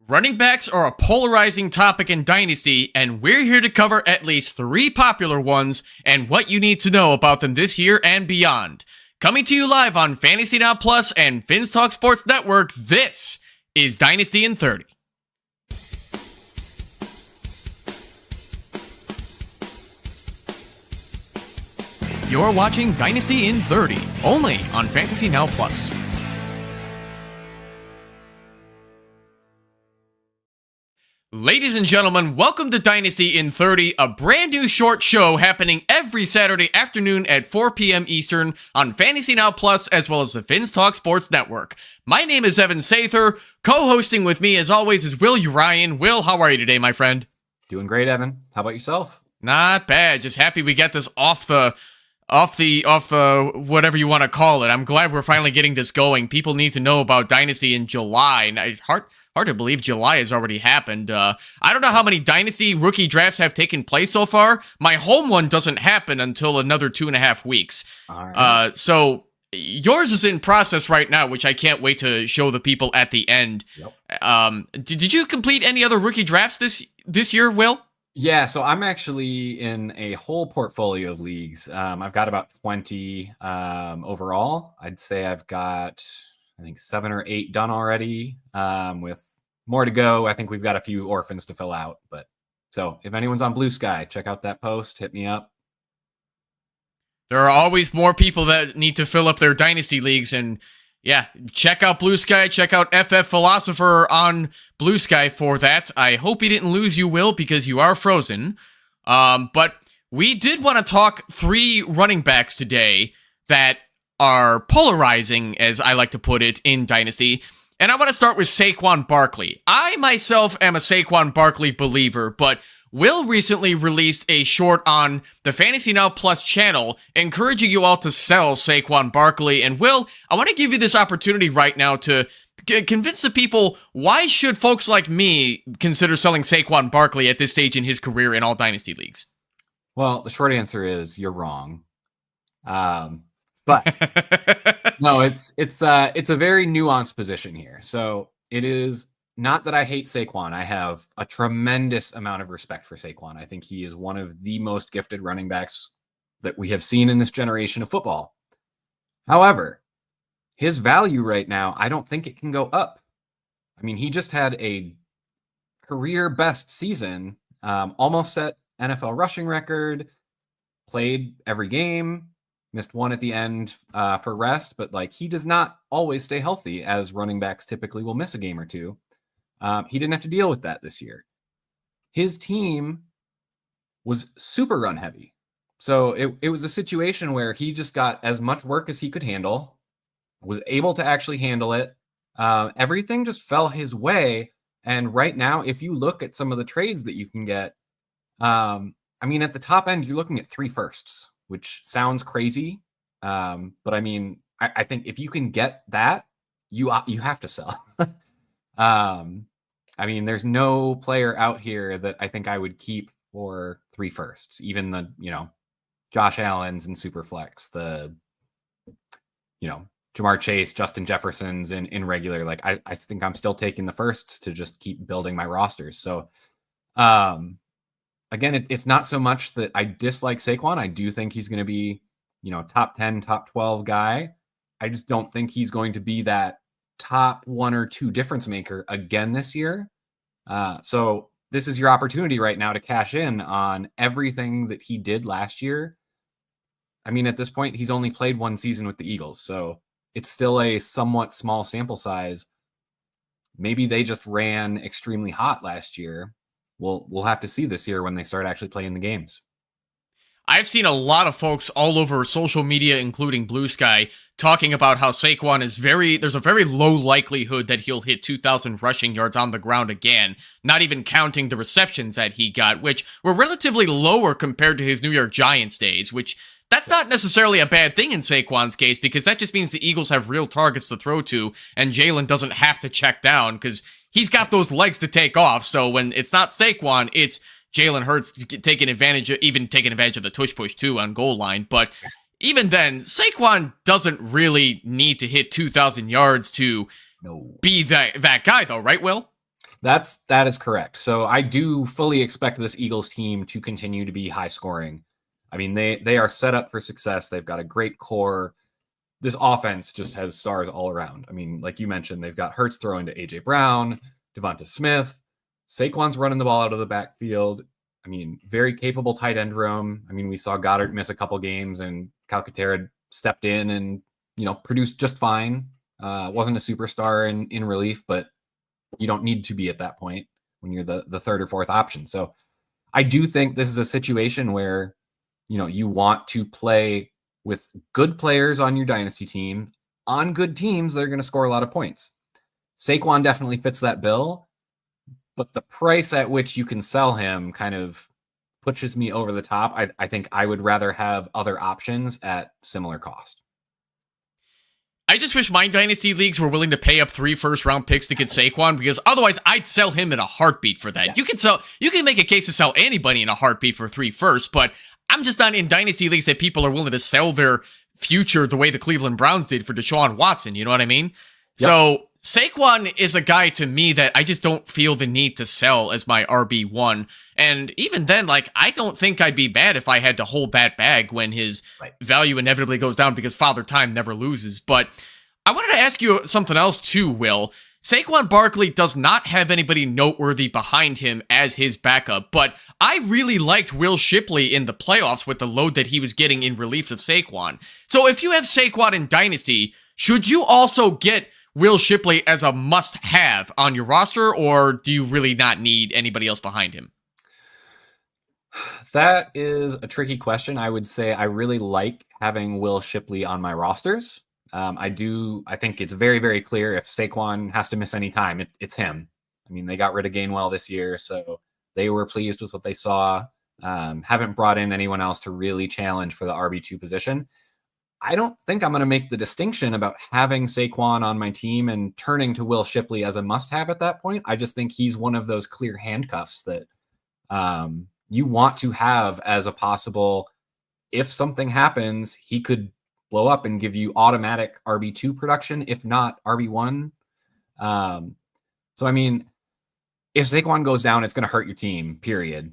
Running backs are a polarizing topic in Dynasty, and we're here to cover at least 3 popular ones and what you need to know about them this year and beyond. Coming to you live on Fantasy Now Plus and Finns Talk Sports Network, this is Dynasty in 30. You're watching Dynasty in 30, only on Fantasy Now Plus. Ladies and gentlemen, welcome to Dynasty in 30, a brand new short show happening every Saturday afternoon at 4 p.m. Eastern on Fantasy Now Plus as well as the Finns Talk Sports Network. My name is Evan Sather. Co-hosting with me as always is Will Urian. Will, how are you today, my friend? Doing great, Evan. How about yourself? Not bad. Just happy we get this off the whatever you want to call it. I'm glad we're finally getting this going. People need to know about Dynasty in July, and it's hard to believe July has already happened. I don't know how many Dynasty rookie drafts have taken place so far. My home one doesn't happen until another 2.5 weeks. All right. So yours is in process right now, which I can't wait to show the people at the end. Yep. Did you complete any other rookie drafts this year, Will? Yeah, so I'm actually in a whole portfolio of leagues. I've got about 20 overall. I'd say I've got, I think, 7 or 8 done already, with more to go. I think we've got a few orphans to fill out. But so if anyone's on Blue Sky, check out that post. Hit me up. There are always more people that need to fill up their Dynasty leagues, and yeah, check out Blue Sky, check out FF Philosopher on Blue Sky for that. I hope he didn't lose you, Will, because you are frozen. But we did want to talk 3 running backs today that are polarizing, as I like to put it, in Dynasty. And I want to start with Saquon Barkley. I myself am a Saquon Barkley believer, but Will recently released a short on the Fantasy Now Plus channel encouraging you all to sell Saquon Barkley. And Will, I want to give you this opportunity right now to convince the people, why should folks like me consider selling Saquon Barkley at this stage in his career in all Dynasty leagues? Well, the short answer is you're wrong. But no, it's a very nuanced position here. So it is not that I hate Saquon. I have a tremendous amount of respect for Saquon. I think he is one of the most gifted running backs that we have seen in this generation of football. However, his value right now, I don't think it can go up. I mean, he just had a career best season, almost set NFL rushing record, played every game, missed one at the end for rest, but like he does not always stay healthy, as running backs typically will miss a game or two. He didn't have to deal with that this year. His team was super run heavy. So it was a situation where he just got as much work as he could handle, was able to actually handle it. Everything just fell his way. And right now, if you look at some of the trades that you can get, I mean, at the top end, you're looking at 3 firsts, which sounds crazy. But I mean, I think if you can get that, you have to sell. I mean, there's no player out here that I think I would keep for 3 firsts, even the, Josh Allen's in Superflex, the, Jamar Chase, Justin Jefferson's in regular. Like, I think I'm still taking the firsts to just keep building my rosters. So, again, it's not so much that I dislike Saquon. I do think he's going to be, top 10, top 12 guy. I just don't think he's going to be that top 1 or 2 difference maker again this year. So this is your opportunity right now to cash in on everything that he did last year. I mean, at this point, he's only played 1 season with the Eagles, so it's still a somewhat small sample size. Maybe they just ran extremely hot last year. We'll have to see this year when they start actually playing the games. I've seen a lot of folks all over social media, including Blue Sky, talking about how Saquon is there's a very low likelihood that he'll hit 2,000 rushing yards on the ground again, not even counting the receptions that he got, which were relatively lower compared to his New York Giants days, which that's not necessarily a bad thing in Saquon's case, because that just means the Eagles have real targets to throw to, and Jalen doesn't have to check down, because he's got those legs to take off. So when it's not Saquon, it's Jalen Hurts taking advantage of the tush push too on goal line. But even then, Saquon doesn't really need to hit 2,000 yards to be that guy, though, right, Will? That is correct. So I do fully expect this Eagles team to continue to be high scoring. I mean, they are set up for success. They've got a great core. This offense just has stars all around. I mean, like you mentioned, they've got Hurts throwing to AJ Brown, Devonta Smith, Saquon's running the ball out of the backfield. I mean, very capable tight end room. I mean, we saw Goddard miss a couple games, and Calcaterra stepped in and produced just fine. Wasn't a superstar in relief, but you don't need to be at that point when you're the third or fourth option. So I do think this is a situation where, you want to play with good players on your dynasty team. On good teams, they're going to score a lot of points. Saquon definitely fits that bill, but the price at which you can sell him kind of pushes me over the top. I think I would rather have other options at similar cost. I just wish my dynasty leagues were willing to pay up 3 first-round picks to get Saquon, because otherwise I'd sell him in a heartbeat for that. Yes. You can make a case to sell anybody in a heartbeat for 3 firsts, but I'm just not in dynasty leagues that people are willing to sell their future the way the Cleveland Browns did for Deshaun Watson. You know what I mean? Yep. So Saquon is a guy to me that I just don't feel the need to sell as my RB1. And even then, I don't think I'd be bad if I had to hold that bag when his value inevitably goes down, because Father Time never loses. But I wanted to ask you something else too, Will. Saquon Barkley does not have anybody noteworthy behind him as his backup, but I really liked Will Shipley in the playoffs with the load that he was getting in relief of Saquon. So if you have Saquon in Dynasty, should you also get Will Shipley as a must-have on your roster, or do you really not need anybody else behind him? That is a tricky question. I would say I really like having Will Shipley on my rosters. I think it's very, very clear if Saquon has to miss any time, it's him. I mean, they got rid of Gainwell this year, so they were pleased with what they saw. Haven't brought in anyone else to really challenge for the RB2 position. I don't think I'm going to make the distinction about having Saquon on my team and turning to Will Shipley as a must-have at that point. I just think he's one of those clear handcuffs that you want to have as a possible, if something happens, he could blow up and give you automatic RB2 production, if not RB1. So, I mean, if Saquon goes down, it's going to hurt your team, period.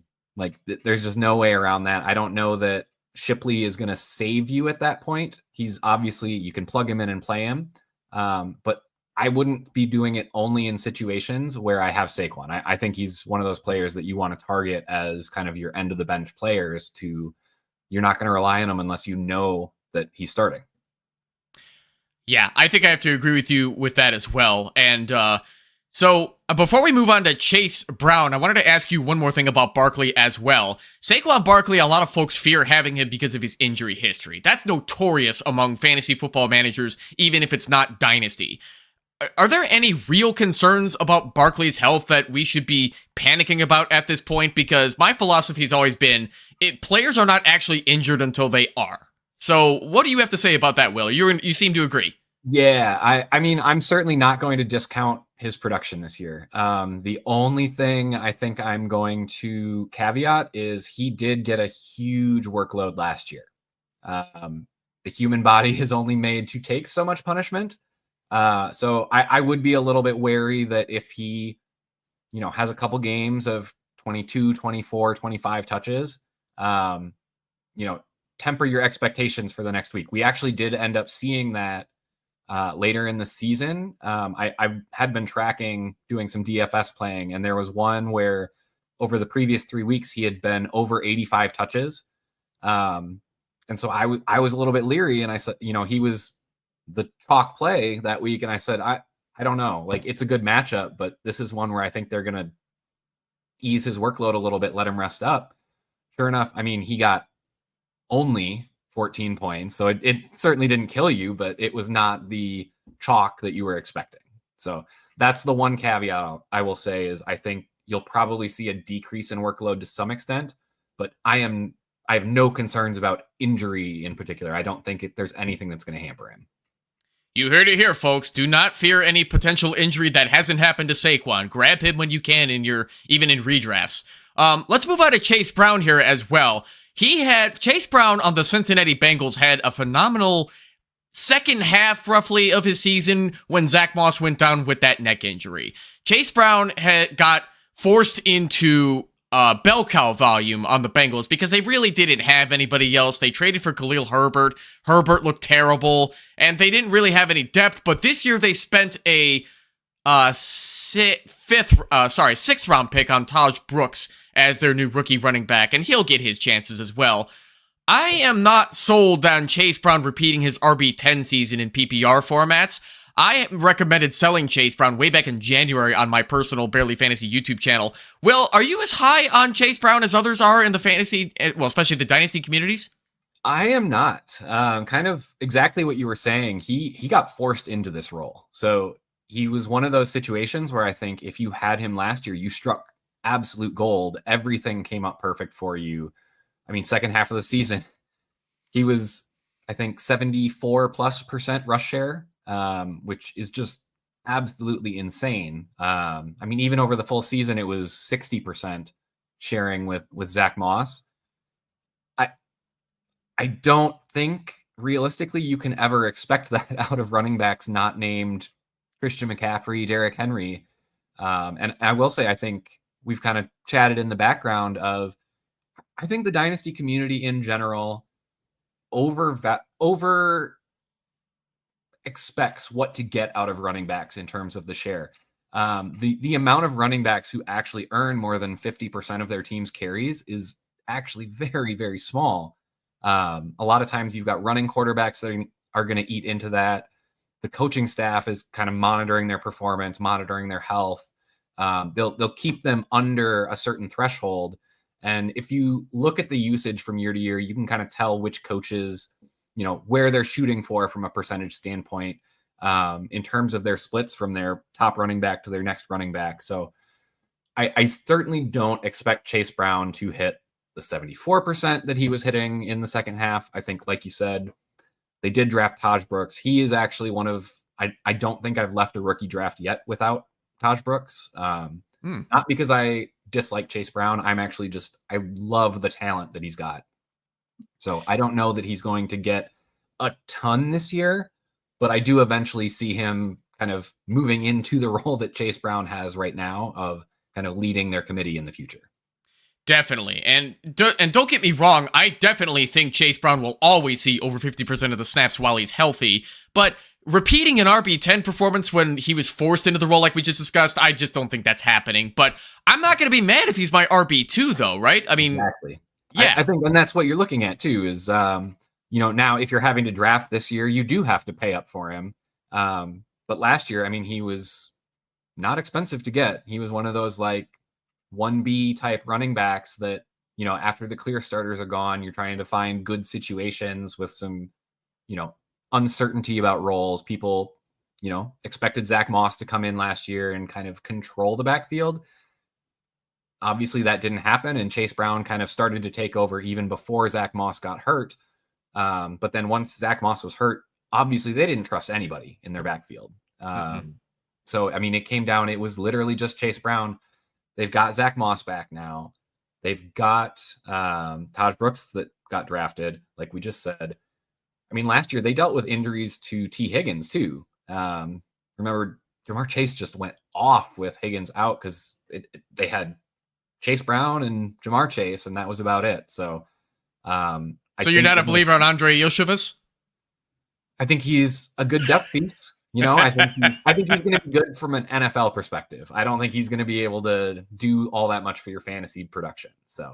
There's just no way around that. I don't know that Shipley is going to save you at that point. He's obviously, you can plug him in and play him. But I wouldn't be doing it only in situations where I have Saquon. I think he's one of those players that you want to target as kind of your end of the bench players you're not going to rely on him unless you know that he's starting. Yeah, I think I have to agree with you with that as well. And so before we move on to Chase Brown, I wanted to ask you one more thing about Barkley as well. Saquon Barkley, a lot of folks fear having him because of his injury history. That's notorious among fantasy football managers, even if it's not Dynasty. Are there any real concerns about Barkley's health that we should be panicking about at this point? Because my philosophy's always been, players are not actually injured until they are. So what do you have to say about that, Will? You seem to agree. Yeah, I mean, I'm certainly not going to discount his production this year. The only thing I think I'm going to caveat is he did get a huge workload last year. The human body is only made to take so much punishment. So I would be a little bit wary that if he, has a couple games of 22, 24, 25 touches, temper your expectations for the next week. We actually did end up seeing that later in the season. I had been doing some DFS playing, and there was one where over the previous 3 weeks, he had been over 85 touches. And so I was a little bit leery, and I said, he was the chalk play that week. And I said, I don't know, it's a good matchup, but this is one where I think they're going to ease his workload a little bit, let him rest up. Sure enough, I mean, he got only 14 points. So it certainly didn't kill you, but it was not the chalk that you were expecting. So that's the one caveat I will say is I think you'll probably see a decrease in workload to some extent, but I have no concerns about injury in particular. I don't think there's anything that's going to hamper him. You heard it here, folks. Do not fear any potential injury that hasn't happened to Saquon. Grab him when you can even in redrafts. Let's move on to Chase Brown here as well. Chase Brown on the Cincinnati Bengals had a phenomenal second half roughly of his season when Zach Moss went down with that neck injury. Chase Brown got forced into bell cow volume on the Bengals because they really didn't have anybody else. They traded for Khalil Herbert. Herbert looked terrible, and they didn't really have any depth. But this year they spent a sixth round pick on Taj Brooks as their new rookie running back, and he'll get his chances as well. I am not sold on Chase Brown repeating his RB10 season in PPR formats. I recommended selling Chase Brown way back in January on my personal Barely Fantasy YouTube channel. Will, are you as high on Chase Brown as others are in the fantasy, well, especially the Dynasty communities? I am not. Kind of exactly what you were saying. He got forced into this role. So he was one of those situations where I think if you had him last year, you struck absolute gold. Everything came up perfect for you. I mean, second half of the season, he was, I think, 74+% rush share, which is just absolutely insane. I mean, even over the full season, it was 60% sharing with Zach Moss. I don't think realistically you can ever expect that out of running backs not named Christian McCaffrey, Derrick Henry. And I will say, I think we've kind of chatted in the background of, I think the Dynasty community in general over expects what to get out of running backs in terms of the share. The amount of running backs who actually earn more than 50% of their team's carries is actually very, very small. A lot of times you've got running quarterbacks that are going to eat into that. The coaching staff is kind of monitoring their performance, monitoring their health. They'll keep them under a certain threshold. And if you look at the usage from year to year, you can kind of tell which coaches, where they're shooting for from a percentage standpoint, in terms of their splits from their top running back to their next running back. So I certainly don't expect Chase Brown to hit the 74% that he was hitting in the second half. I think, like you said, they did draft Taj Brooks. He is actually one of, I don't think I've left a rookie draft yet without Taj Brooks. Not because I dislike Chase Brown. I love the talent that he's got. So I don't know that he's going to get a ton this year, but I do eventually see him kind of moving into the role that Chase Brown has right now of kind of leading their committee in the future. Definitely. And don't get me wrong, I definitely think Chase Brown will always see over 50% of the snaps while he's healthy, but repeating an RB10 performance when he was forced into the role like we just discussed, I just don't think that's happening. But I'm not going to be mad if he's my RB2 though, right? I mean, exactly. Yeah. I think, and that's what you're looking at too, is, now if you're having to draft this year, you do have to pay up for him. But last year, I mean, he was not expensive to get. He was one of those like 1B type running backs that, after the clear starters are gone, you're trying to find good situations with some, uncertainty about roles. People, expected Zach Moss to come in last year and kind of control the backfield. Obviously that didn't happen, and Chase Brown kind of started to take over even before Zach Moss got hurt. But then once Zach Moss was hurt, obviously they didn't trust anybody in their backfield. So, I mean, it came down, it was literally just Chase Brown. They've got Zach Moss back now. They've got Taj Brooks that got drafted, like we just said. I mean, last year they dealt with injuries to T. Higgins too. Remember, Jamar Chase just went off with Higgins out because they had Chase Brown and Jamar Chase, and that was about it. So, so you're not a believer on Andre Yoshevas? I think he's a good depth piece. I think he's going to be good from an NFL perspective. I don't think he's going to be able to do all that much for your fantasy production. So,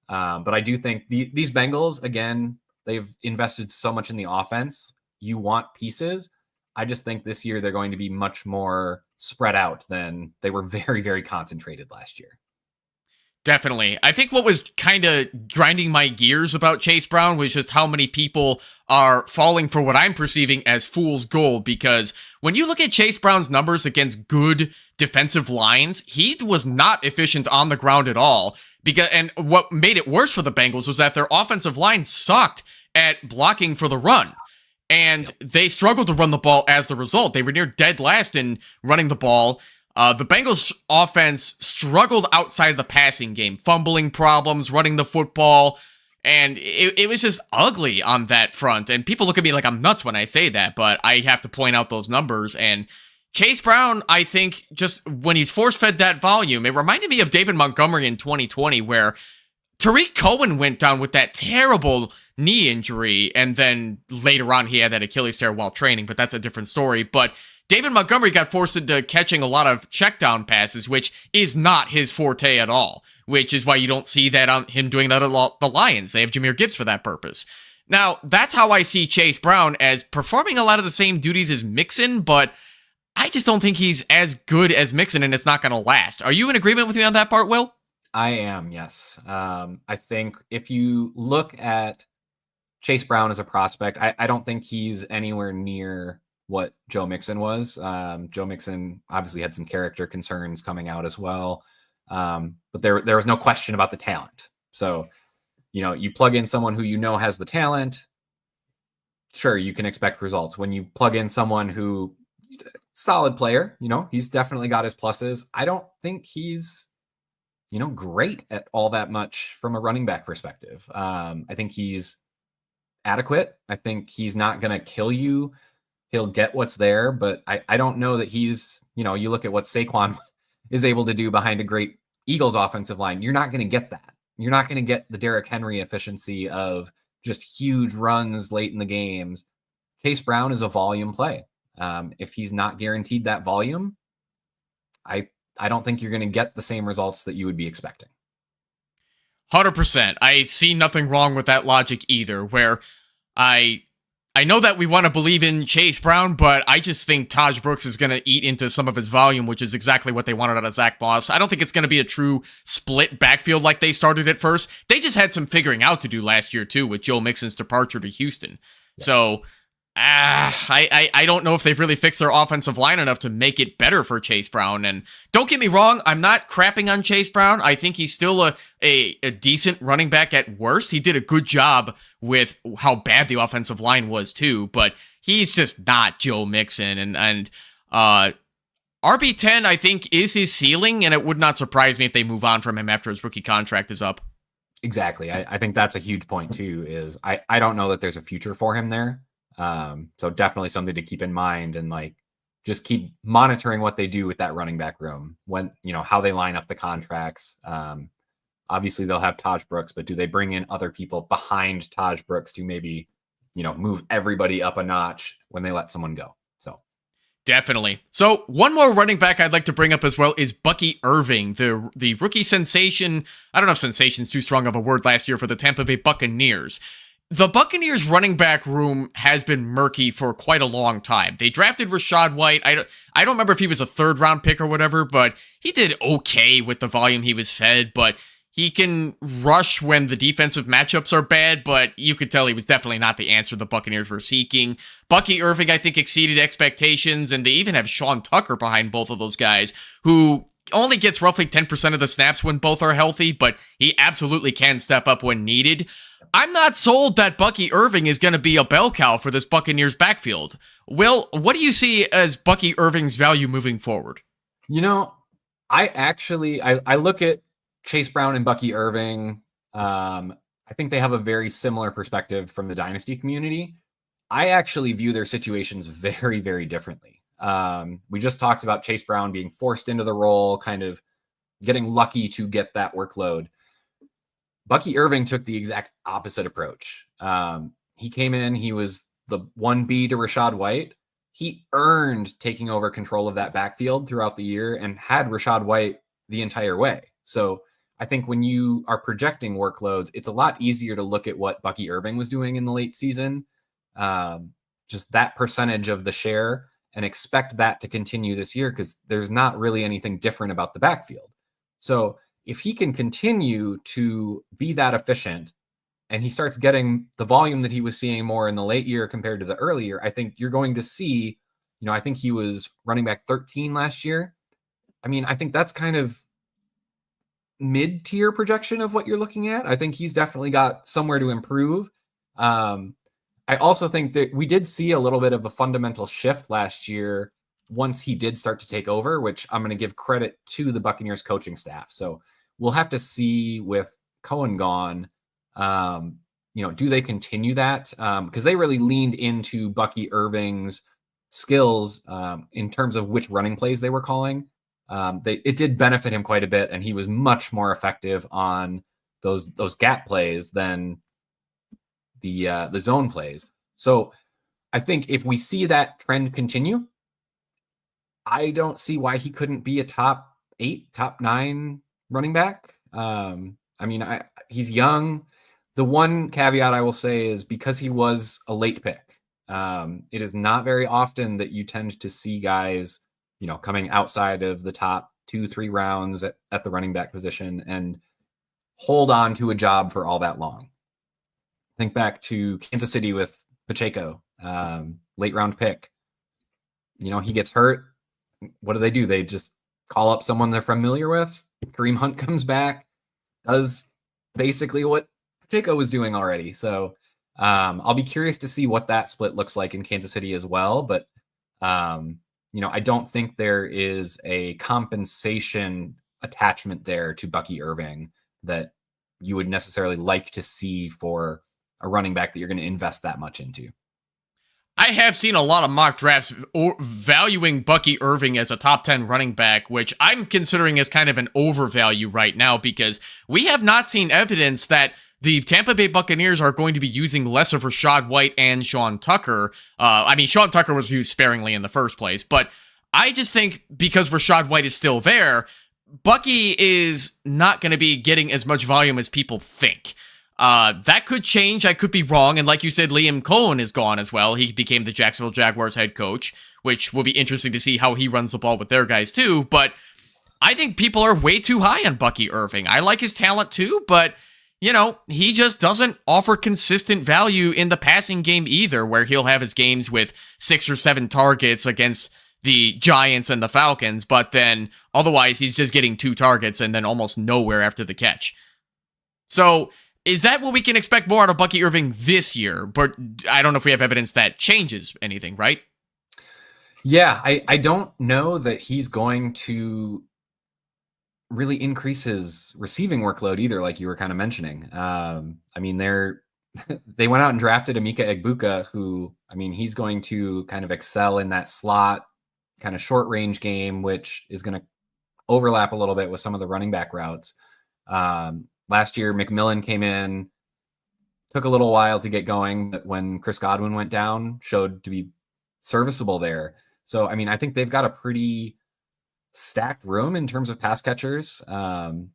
but I do think these Bengals, again, they've invested so much in the offense. You want pieces. I just think this year they're going to be much more spread out than they were very, very concentrated last year. Definitely. I think what was kind of grinding my gears about Chase Brown was just how many people are falling for what I'm perceiving as fool's gold, because when you look at Chase Brown's numbers against good defensive lines, he was not efficient on the ground at all. And what made it worse for the Bengals was that their offensive line sucked at blocking for the run. And they struggled to run the ball as the result. They were near dead last in running the ball. The Bengals offense struggled outside the passing game, fumbling problems, running the football. And it was just ugly on that front. And people look at me like I'm nuts when I say that, but I have to point out those numbers. And Chase Brown, I think, just when he's force-fed that volume, it reminded me of David Montgomery in 2020, where Tariq Cohen went down with that terrible knee injury, and then later on he had that Achilles tear while training, but that's a different story. But David Montgomery got forced into catching a lot of check down passes, which is not his forte at all, which is why you don't see that on him doing that at the Lions. They have Jahmyr Gibbs for that purpose. Now, that's how I see Chase Brown, as performing a lot of the same duties as Mixon, but I just don't think he's as good as Mixon, and it's not going to last. Are you in agreement with me on that part, Will? I am, yes. I think if you look at Chase Brown as a prospect, I don't think he's anywhere near what Joe Mixon was. Joe Mixon obviously had some character concerns coming out as well. But there was no question about the talent. So, you plug in someone who has the talent, sure, you can expect results. When you plug in someone who, solid player, he's definitely got his pluses. I don't think he's great at all that much from a running back perspective. I think he's adequate. I think he's not going to kill you. He'll get what's there, but I don't know that he's, you look at what Saquon is able to do behind a great Eagles offensive line. You're not going to get that. You're not going to get the Derrick Henry efficiency of just huge runs late in the games. Chase Brown is a volume play. If he's not guaranteed that volume, I don't think you're going to get the same results that you would be expecting. 100%. I see nothing wrong with that logic either, where I know that we want to believe in Chase Brown, but I just think Taj Brooks is going to eat into some of his volume, which is exactly what they wanted out of Zach Moss. I don't think it's going to be a true split backfield like they started at first. They just had some figuring out to do last year, too, with Joe Mixon's departure to Houston. Yeah. So I don't know if they've really fixed their offensive line enough to make it better for Chase Brown. And don't get me wrong, I'm not crapping on Chase Brown. I think he's still a decent running back at worst. He did a good job with how bad the offensive line was too, but he's just not Joe Mixon. And RB10, I think, is his ceiling, and it would not surprise me if they move on from him after his rookie contract is up. Exactly. I think that's a huge point too, is I don't know that there's a future for him there. So definitely something to keep in mind, and just keep monitoring what they do with that running back room, when, how they line up the contracts. Obviously they'll have Taj Brooks, but do they bring in other people behind Taj Brooks to maybe, move everybody up a notch when they let someone go? So definitely. So one more running back I'd like to bring up as well is Bucky Irving, the rookie sensation. I don't know if sensation's too strong of a word last year for the Tampa Bay Buccaneers. The Buccaneers running back room has been murky for quite a long time. They drafted Rachaad White. I don't remember if he was a third round pick or whatever, but he did okay with the volume he was fed, but he can rush when the defensive matchups are bad, but you could tell he was definitely not the answer the Buccaneers were seeking. Bucky Irving, I think, exceeded expectations, and they even have Sean Tucker behind both of those guys, who only gets roughly 10% of the snaps when both are healthy, but he absolutely can step up when needed. I'm not sold that Bucky Irving is going to be a bell cow for this Buccaneers backfield. Will, what do you see as Bucky Irving's value moving forward? I look at Chase Brown and Bucky Irving. I think they have a very similar perspective from the Dynasty community. I actually view their situations very, very differently. We just talked about Chase Brown being forced into the role, kind of getting lucky to get that workload. Bucky Irving took the exact opposite approach. He came in, he was the 1B to Rachaad White. He earned taking over control of that backfield throughout the year and had Rachaad White the entire way. So I think when you are projecting workloads, it's a lot easier to look at what Bucky Irving was doing in the late season, just that percentage of the share, and expect that to continue this year, because there's not really anything different about the backfield. So if he can continue to be that efficient and he starts getting the volume that he was seeing more in the late year compared to the early year, I think you're going to see, I think he was running back 13 last year. I mean, I think that's kind of mid-tier projection of what you're looking at. I think he's definitely got somewhere to improve. I also think that we did see a little bit of a fundamental shift last year once he did start to take over, which I'm going to give credit to the Buccaneers coaching staff. So we'll have to see, with Cohen gone, Do they continue that? Because they really leaned into Bucky Irving's skills in terms of which running plays they were calling. It did benefit him quite a bit, and he was much more effective on those gap plays than the zone plays. So I think if we see that trend continue, I don't see why he couldn't be a top 8, top 9 running back. He's young. The one caveat I will say is because he was a late pick, it is not very often that you tend to see guys, coming outside of the top 2-3 rounds at the running back position and hold on to a job for all that long. Think back to Kansas City with Pacheco, late round pick. He gets hurt. What do? They just call up someone they're familiar with. Kareem Hunt comes back, does basically what Pacheco was doing already. So I'll be curious to see what that split looks like in Kansas City as well. But, I don't think there is a compensation attachment there to Bucky Irving that you would necessarily like to see for a running back that you're going to invest that much into. I have seen a lot of mock drafts valuing Bucky Irving as a top 10 running back, which I'm considering as kind of an overvalue right now because we have not seen evidence that the Tampa Bay Buccaneers are going to be using less of Rachaad White and Sean Tucker. Sean Tucker was used sparingly in the first place, but I just think because Rachaad White is still there, Bucky is not going to be getting as much volume as people think. That could change. I could be wrong. And like you said, Liam Cohen is gone as well. He became the Jacksonville Jaguars head coach, which will be interesting to see how he runs the ball with their guys too. But I think people are way too high on Bucky Irving. I like his talent too, but he just doesn't offer consistent value in the passing game either, where he'll have his games with 6 or 7 targets against the Giants and the Falcons, but then otherwise he's just getting 2 targets and then almost nowhere after the catch. So is that what we can expect more out of Bucky Irving this year? But I don't know if we have evidence that changes anything, right? Yeah, I don't know that he's going to really increase his receiving workload either, like you were kind of mentioning. They went out and drafted Emeka Egbuka, who, he's going to kind of excel in that slot, kind of short range game, which is going to overlap a little bit with some of the running back routes. Last year, McMillan came in, took a little while to get going, but when Chris Godwin went down, showed to be serviceable there. So, I think they've got a pretty stacked room in terms of pass catchers.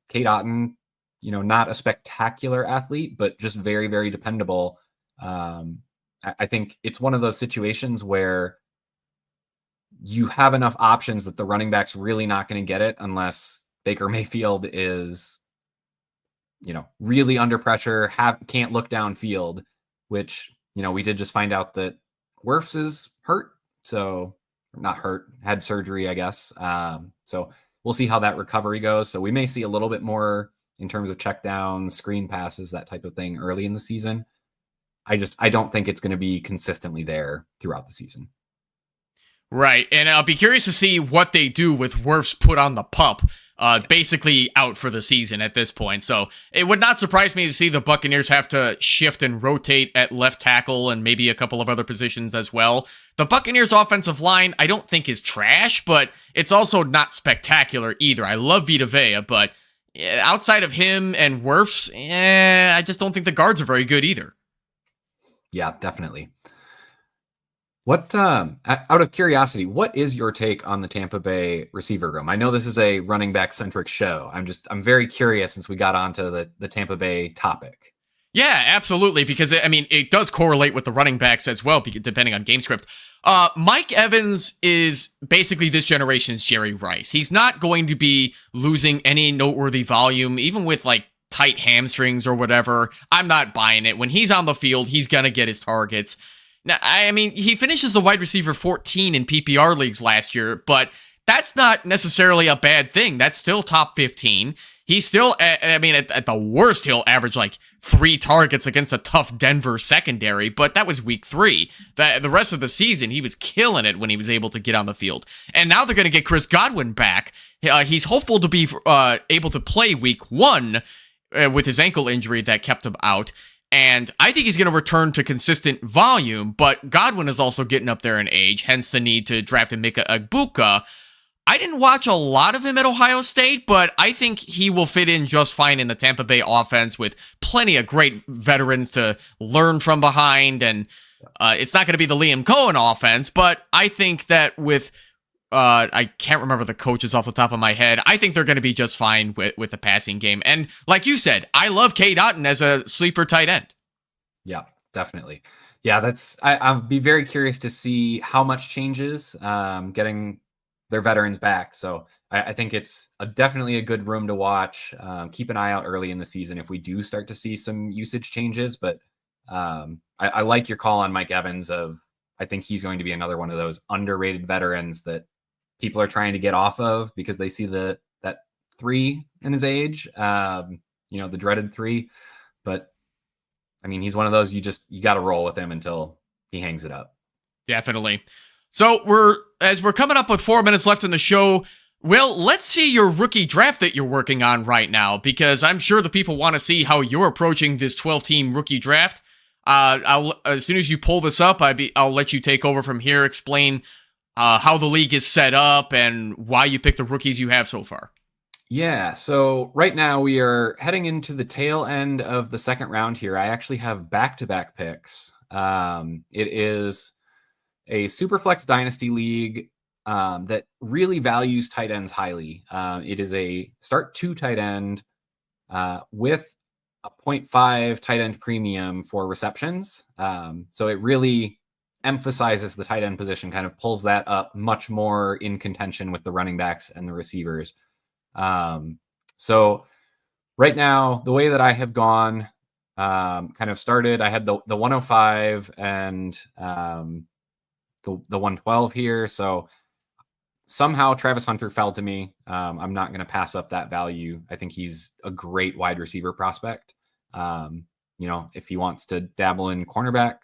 Kate Otten, not a spectacular athlete, but just very, very dependable. I think it's one of those situations where you have enough options that the running back's really not going to get it unless Baker Mayfield is, really under pressure, can't look downfield, which, we did just find out that Wirfs is hurt. So not hurt, had surgery, I guess. So we'll see how that recovery goes. So we may see a little bit more in terms of check downs, screen passes, that type of thing early in the season. I don't think it's going to be consistently there throughout the season. Right. And I'll be curious to see what they do with Wirfs put on the pup. Basically out for the season at this point. So it would not surprise me to see the Buccaneers have to shift and rotate at left tackle and maybe a couple of other positions as well. The Buccaneers offensive line, I don't think is trash, but it's also not spectacular either. I love Vita Vea, but outside of him and Wirfs, I just don't think the guards are very good either. Yeah, definitely. What, out of curiosity, what is your take on the Tampa Bay receiver room? I know this is a running back centric show. I'm very curious since we got onto the Tampa Bay topic. Yeah, absolutely. Because it does correlate with the running backs as well, depending on game script. Mike Evans is basically this generation's Jerry Rice. He's not going to be losing any noteworthy volume, even with tight hamstrings or whatever. I'm not buying it. When he's on the field, he's going to get his targets. Now, he finishes the wide receiver 14 in PPR leagues last year, but that's not necessarily a bad thing. That's still top 15. He's still, at the worst, he'll average 3 targets against a tough Denver secondary, but that was week 3. The rest of the season, he was killing it when he was able to get on the field. And now they're going to get Chris Godwin back. He's hopeful to be able to play week 1. with his ankle injury that kept him out. And I think he's going to return to consistent volume, but Godwin is also getting up there in age, hence the need to draft Emeka Egbuka. I didn't watch a lot of him at Ohio State, but I think he will fit in just fine in the Tampa Bay offense with plenty of great veterans to learn from behind. And it's not going to be the Liam Cohen offense, but I think that with I can't remember the coaches off the top of my head. I think they're going to be just fine with the passing game. And like you said, I love Cade Otton as a sleeper tight end. Yeah, definitely. Yeah, I'll be very curious to see how much changes getting their veterans back. So I think it's definitely a good room to watch. Keep an eye out early in the season if we do start to see some usage changes. But I like your call on Mike Evans I think he's going to be another one of those underrated veterans that people are trying to get off of because they see that 3 in his age, the dreaded 3. But I mean, he's one of those you got to roll with him until he hangs it up. Definitely. So we're coming up with 4 minutes left in the show. Well, let's see your rookie draft that you're working on right now, because I'm sure the people want to see how you're approaching this 12-team rookie draft. As soon as you pull this up, I'll let you take over from here, explain how the league is set up and why you picked the rookies you have so far. Yeah, so right now we are heading into the tail end of the second round here. I actually have back-to-back picks. It is a Superflex Dynasty league that really values tight ends highly. It is a start 2 tight end with a 0.5 tight end premium for receptions. So it really emphasizes the tight end position, kind of pulls that up much more in contention with the running backs and the receivers. So right now, the way that I have gone, kind of started, I had the 105 and the 112 here. So somehow Travis Hunter fell to me. I'm not going to pass up that value. I think he's a great wide receiver prospect. If he wants to dabble in cornerback,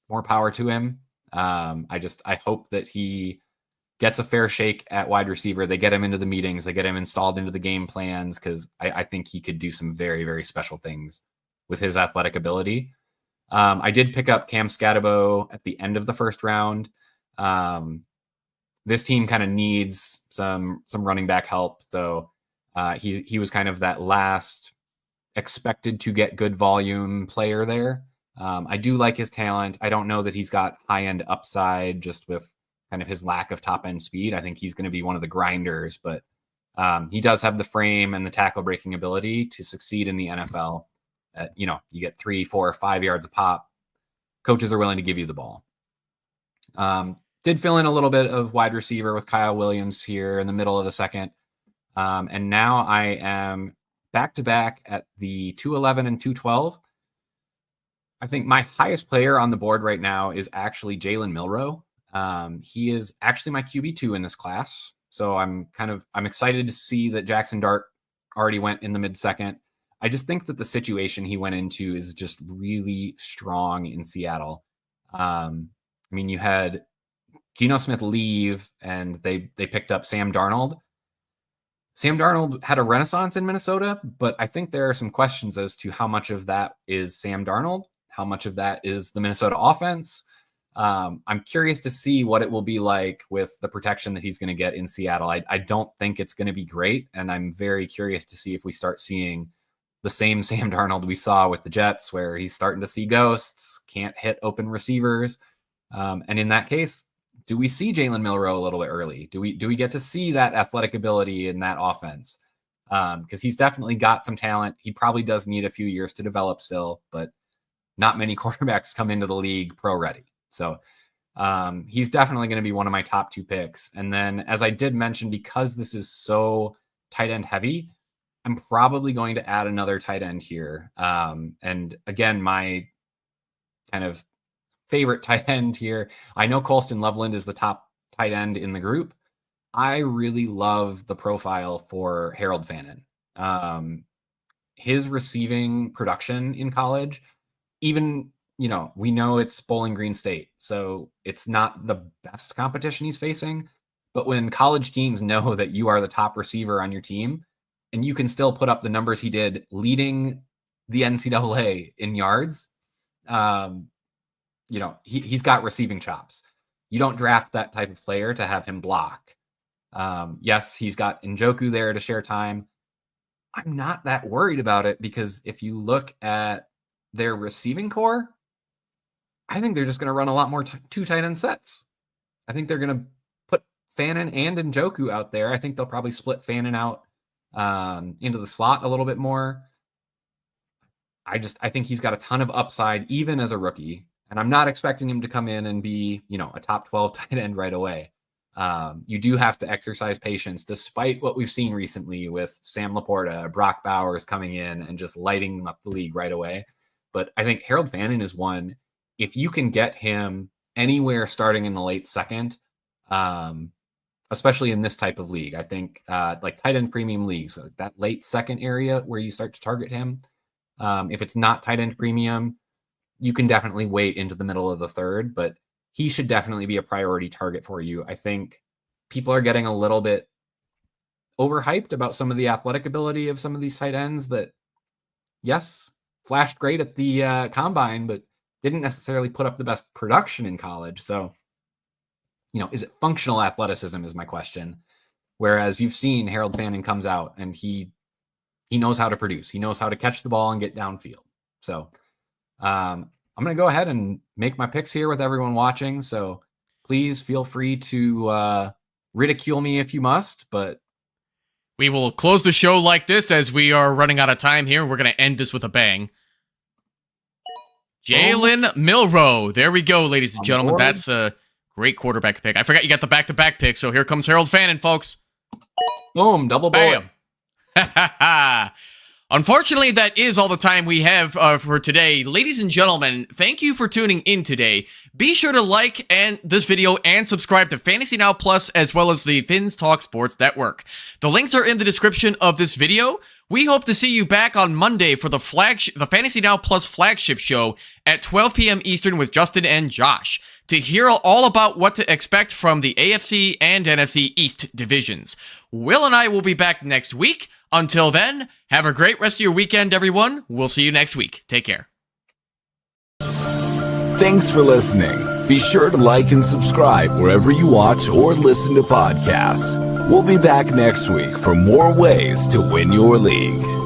more power to him. I hope that he gets a fair shake at wide receiver. They get him into the meetings, they get him installed into the game plans, because I think he could do some very, very special things with his athletic ability. I did pick up Cam Scatabo at the end of the first round. This team kind of needs some running back help, though. He was kind of that last expected to get good volume player there. I do like his talent. I don't know that he's got high-end upside just with kind of his lack of top-end speed. I think he's going to be one of the grinders, but he does have the frame and the tackle breaking ability to succeed in the NFL. You get 3, 4, 5 yards a pop. Coaches are willing to give you the ball. Did fill in a little bit of wide receiver with Kyle Williams here in the middle of the second. And now I am back-to-back at the 211 and 212. I think my highest player on the board right now is actually Jalen Milroe. He is actually my QB2 in this class. So I'm excited to see that Jackson Dart already went in the mid-second. I just think that the situation he went into is just really strong in Seattle. You had Geno Smith leave and they picked up Sam Darnold. Sam Darnold had a renaissance in Minnesota, but I think there are some questions as to how much of that is Sam Darnold, how much of that is the Minnesota offense. I'm curious to see what it will be like with the protection that he's going to get in Seattle. I don't think it's going to be great, and I'm very curious to see if we start seeing the same Sam Darnold we saw with the Jets, where he's starting to see ghosts, can't hit open receivers. And in that case, do we see Jalen Milroe a little bit early? Do we get to see that athletic ability in that offense? Because he's definitely got some talent. He probably does need a few years to develop still, but not many quarterbacks come into the league pro ready. So he's definitely going to be one of my top 2 picks. And then, as I did mention, because this is so tight end heavy, I'm probably going to add another tight end here. And again, my kind of favorite tight end here, I know Colston Loveland is the top tight end in the group. I really love the profile for Harold Fannin. His receiving production in college, even, we know it's Bowling Green State, so it's not the best competition he's facing. But when college teams know that you are the top receiver on your team, and you can still put up the numbers he did leading the NCAA in yards. He's got receiving chops. You don't draft that type of player to have him block. Yes, he's got Njoku there to share time. I'm not that worried about it because if you look at their receiving core, I think they're just going to run a lot more two tight end sets. I think they're going to put Fannin and Njoku out there. I think they'll probably split Fannin out into the slot a little bit more. I think he's got a ton of upside, even as a rookie. And I'm not expecting him to come in and be, a top 12 tight end right away. You do have to exercise patience, despite what we've seen recently with Sam Laporta, Brock Bowers coming in and just lighting up the league right away. But I think Harold Fannin is one. If you can get him anywhere starting in the late second, especially in this type of league, I think like tight end premium leagues, so that late second area where you start to target him. If it's not tight end premium, you can definitely wait into the middle of the third, but he should definitely be a priority target for you. I think people are getting a little bit overhyped about some of the athletic ability of some of these tight ends that, yes, flashed great at the combine, but didn't necessarily put up the best production in college. So, is it functional athleticism is my question. Whereas you've seen Harold Fannin comes out and he knows how to produce. He knows how to catch the ball and get downfield. So I'm going to go ahead and make my picks here with everyone watching. So please feel free to ridicule me if you must, but we will close the show like this as we are running out of time here. We're going to end this with a bang. Jalen Milroe. There we go, ladies and gentlemen. That's a great quarterback pick. I forgot you got the back-to-back pick, so here comes Harold Fannin, folks. Boom, double bam. Unfortunately, that is all the time we have for today. Ladies and gentlemen, thank you for tuning in today. Be sure to like this video and subscribe to Fantasy Now Plus as well as the Fins Talk Sports Network. The links are in the description of this video. We hope to see you back on Monday for the Fantasy Now Plus flagship show at 12 p.m. Eastern with Justin and Josh to hear all about what to expect from the AFC and NFC East divisions. Will and I will be back next week. Until then, have a great rest of your weekend, everyone. We'll see you next week. Take care. Thanks for listening. Be sure to like and subscribe wherever you watch or listen to podcasts. We'll be back next week for more ways to win your league.